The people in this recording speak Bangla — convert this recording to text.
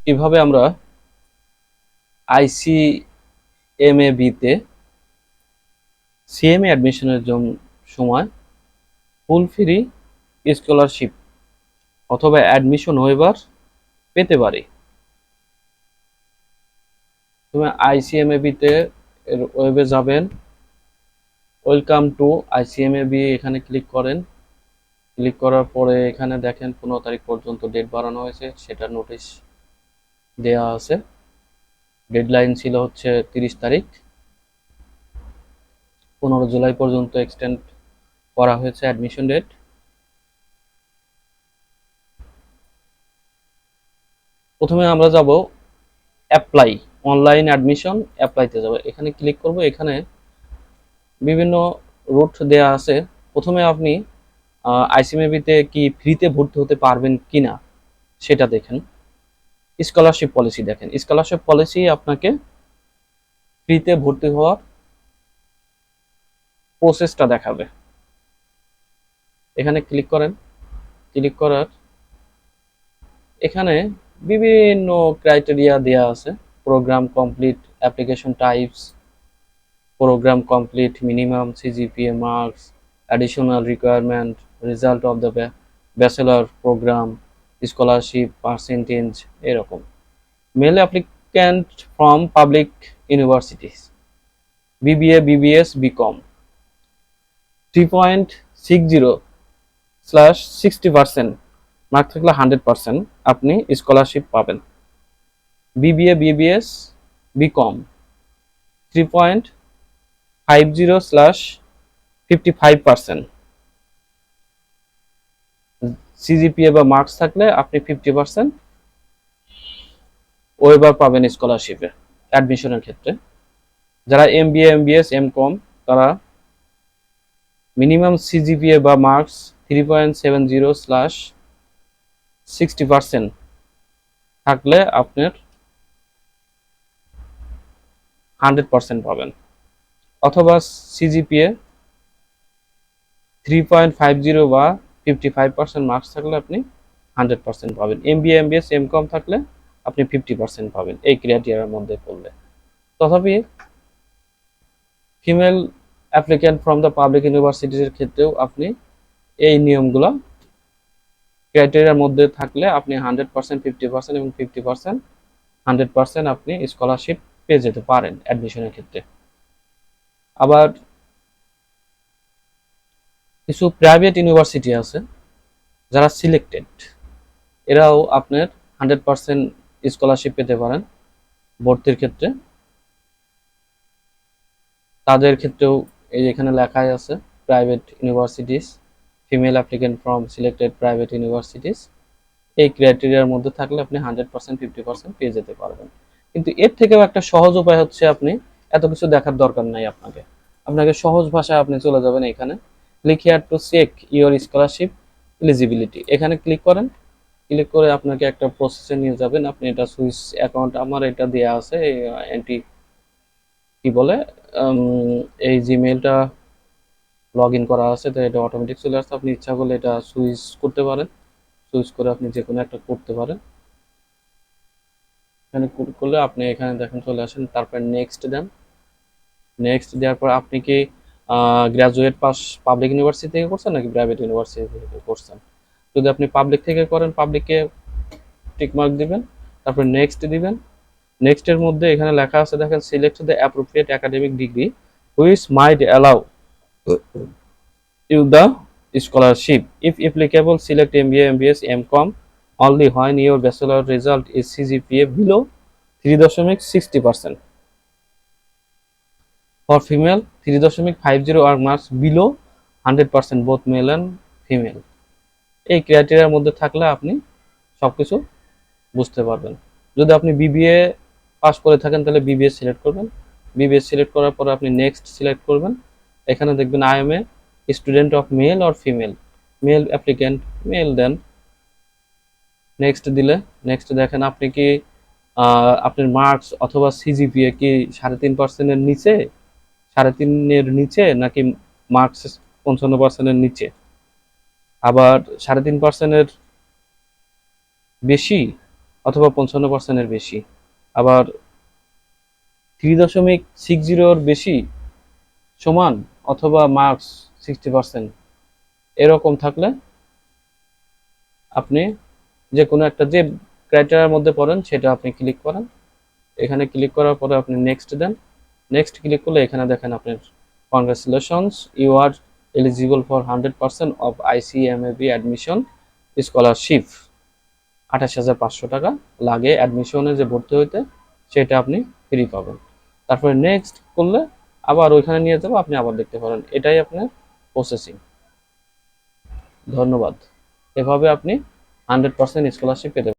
কিভাবে আমরা ICMAB তে CMA অ্যাডমিশনের সময় ফুল ফ্রি স্কলারশিপ অথবা অ্যাডমিশন ওয়েভার পেতে পারি। তুমি ICMAB তে ওয়েবে যাবেন, ওয়েলকাম টু ICMAB এখানে ক্লিক করেন। ক্লিক করার পরে এখানে দেখেন 15 তারিখ পর্যন্ত ডেট বাড়ানো হয়েছে, সেটা নোটিশ দেয়া আছে। ডেডলাইন ছিল হচ্ছে 30 তারিখ, 15 জুলাই পর্যন্ত এক্সটেন্ড করা হয়েছে অ্যাডমিশন ডেট। প্রথমে আমরা যাব অ্যাপ্লাই, অনলাইন অ্যাডমিশন অ্যাপ্লাইতে যাব। এখানে ক্লিক করব। এখানে বিভিন্ন রুট দেয়া আছে। প্রথমে আপনি ICMAB-তে কি ফ্রিতে ভর্তি হতে পারবেন কিনা সেটা দেখেন। স্কলারশিপ পলিসি দেখেন। স্কলারশিপ পলিসি আপনাকে ফ্রিতে ভর্তি হওয়ার প্রসেসটা দেখাবে। এখানে ক্লিক করেন। ক্লিক করার এখানে বিভিন্ন ক্রাইটেরিয়া দেয়া আছে। Program complete, application types, program complete, minimum CGPA marks, additional requirement, result of the bachelor program, scholarship percentage এরকম। Male applicant from public universities, BBA, BBS, BCom, 3.60/60% mark থাকলে 100% আপনি স্কলারশিপ পাবেন। BBA, BBS, BCom 3.50/55%, CGPA বা মার্কস থাকলে আপনি 50% ওয়েভার পাবেন স্কলারশিপে অ্যাডমিশনের ক্ষেত্রে। যারা MBA, MBS, MCom তারা মিনিমাম CGPA বা মার্কস 3.70/60% থাকলে আপনার 100% পাবেন, অথবা CGPA 3.50 বা 55% মার্কস থাকলে আপনি 100% পাবেন। MBA, MBS, MCom থাকলে আপনি 50% পাবেন এই ক্রাইটেরিয়ার মধ্যে পড়লে। তথাপি female applicant from the public ইউনিভার্সিটির ক্ষেত্রেও আপনি এই নিয়মগুলো ক্রাইটেরিয়ার মধ্যে থাকলে আপনি 100%, 50% এবং 50%, 100% আপনি স্কলারশিপ পেয়ে যেতে পারেন অ্যাডমিশনের ক্ষেত্রে। আবার কিছু প্রাইভেট ইউনিভার্সিটি আছে যারা সিলেক্টেড, এরাও আপনার 100% স্কলারশিপ পেতে পারেন ভর্তির ক্ষেত্রে। তাদের ক্ষেত্রেও এই এখানে লেখাই আছে private universities, female applicant from selected private universities. এই ক্রাইটেরিয়ার মধ্যে থাকলে আপনি 100%, 50% পেয়ে যেতে পারবেন। কিন্তু এর থেকেও একটা সহজ উপায় হচ্ছে আপনি এত কিছু দেখার দরকার নাই। আপনাকে সহজ ভাষায় আপনি চলে যাবেন এখানে, click here to check your scholarship eligibility. এখানে ক্লিক করেন। ক্লিক করে আপনাকে একটা প্রসেসে নিয়ে যাবেন। আপনি এটা সুইচ অ্যাকাউন্ট, আমার এটা দেয়া আছে এন্টি কি বলে এই জিমেইলটা লগ ইন করা আছে, তো এটা অটোমেটিক চলে আসছে। আপনি ইচ্ছা করলে এটা সুইচ করতে পারেন, সুইচ করে আপনি যে কোনো একটা করতে পারেন। এখানে করলে আপনি এখানে দেখেন চলে আসেন, তারপর নেক্সট দেন। নেক্সট দেওয়ার পর আপনি কি গ্রাজুয়েট পাস পাবলিক ইউনিভার্সিটি থেকে করছেন নাকি প্রাইভেট ইউনিভার্সিটি থেকে করছেন? যদি আপনি পাবলিক থেকে করেন, পাবলিকে টিক মার্ক দিবেন, তারপর নেক্সট দিবেন। নেক্সটের মধ্যে এখানে লেখা আছে দেখেন, select the appropriate academic degree which might allow you the scholarship. If applicable, select MBA, MBS, MCom only when your bachelor result is CGPA below 3.60%. For female, 3.50 or marks below 100%, both male and female. এই ক্রাইটেরিয়ার মধ্যে থাকলে আপনি সবকিছু বুঝতে পারবেন। যদি আপনি BBA পাস করে থাকেন তাহলে BBA সিলেক্ট করবেন। BBA সিলেক্ট করার পরে আপনি নেক্সট সিলেক্ট করবেন। এখানে দেখবেন I am a student of male or female, male applicant male দেন। নেক্সট দিলে নেক্সট দেখেন আপনি কি আপনার মার্কস অথবা CGPA কি 3.5%-এর নিচে, 3.5-এর নিচে নাকি মার্কস 55%-এর নিচে, আবার 3.5%-এর বেশি অথবা 55%-এর বেশি। আবার 3.60 বেশি সমান অথবা মার্কস 60% এরকম থাকলে আপনি যে কোনো একটা যে ক্রাইটেরিয়ার মধ্যে পড়েন সেটা আপনি ক্লিক করেন। এখানে ক্লিক করার পরে আপনি নেক্সট দেন। নেক্সট ক্লিক করলে এখানে দেখেন আপনার congratulations, you are eligible for 100% of ICMAB admission scholarship. 28,500 টাকা লাগে অ্যাডমিশনে যে ভর্তি হইতে, সেটা আপনি ফ্রি পাবেন। তারপরে নেক্সট করলে আবার ওইখানে নিয়ে যাবো, আপনি আবার দেখতে পারেন। এটাই আপনার প্রসেসিং। ধন্যবাদ। এভাবে আপনি 100% স্কলারশিপ পেতে